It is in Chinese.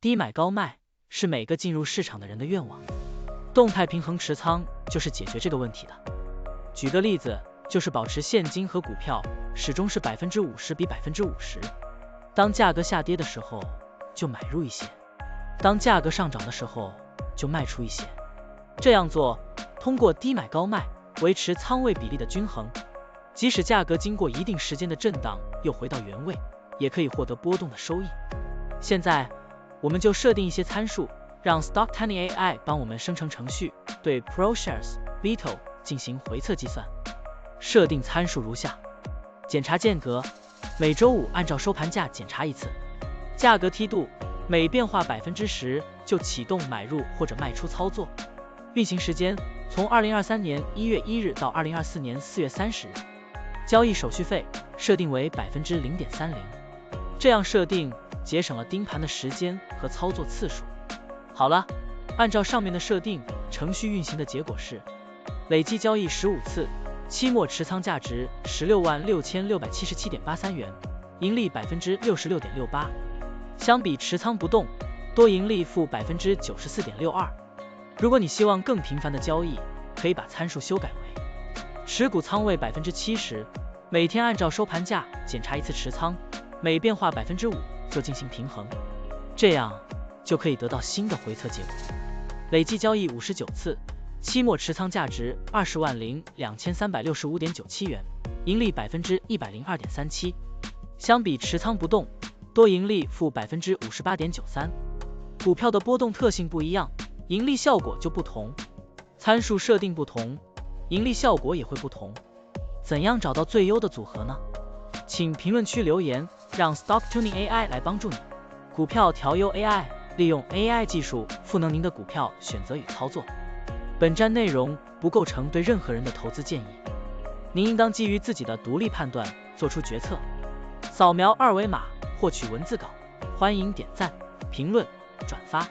低买高卖是每个进入市场的人的愿望，动态平衡持仓就是解决这个问题的。举个例子，就是保持现金和股票始终是50%比50%，当价格下跌的时候就买入一些，当价格上涨的时候就卖出一些。这样做，通过低买高卖维持仓位比例的均衡，即使价格经过一定时间的震荡又回到原位，也可以获得波动的收益。现在我们就设定一些参数，让 Stocktiny AI 帮我们生成程序，对 ProShares Beetle 进行回测计算。设定参数如下：检查间隔，每周五按照收盘价检查一次；价格梯度，每变化10%就启动买入或者卖出操作；运行时间从2023年1月1日到2024年4月30日；交易手续费设定为0.30%，这样设定节省了盯盘的时间和操作次数。好了，按照上面的设定，程序运行的结果是累计交易15次，期末持仓价值166677.83元，盈利66.68%，相比持仓不动，多盈利负94.62%。如果你希望更频繁的交易，可以把参数修改为持股仓位70%，每天按照收盘价检查一次持仓，每变化5%就进行平衡，这样就可以得到新的回测结果。累计交易59次，期末持仓价值20.2365.97元，盈利102.37%，相比持仓不动，多盈利负58.93%。股票的波动特性不一样，盈利效果就不同，参数设定不同，盈利效果也会不同。怎样找到最优的组合呢？请评论区留言，让 Stocktiny AI 来帮助你。股票调优 AI， 利用 AI 技术赋能您的股票选择与操作。本站内容不构成对任何人的投资建议，您应当基于自己的独立判断做出决策。扫描二维码获取文字稿，欢迎点赞、评论、转发。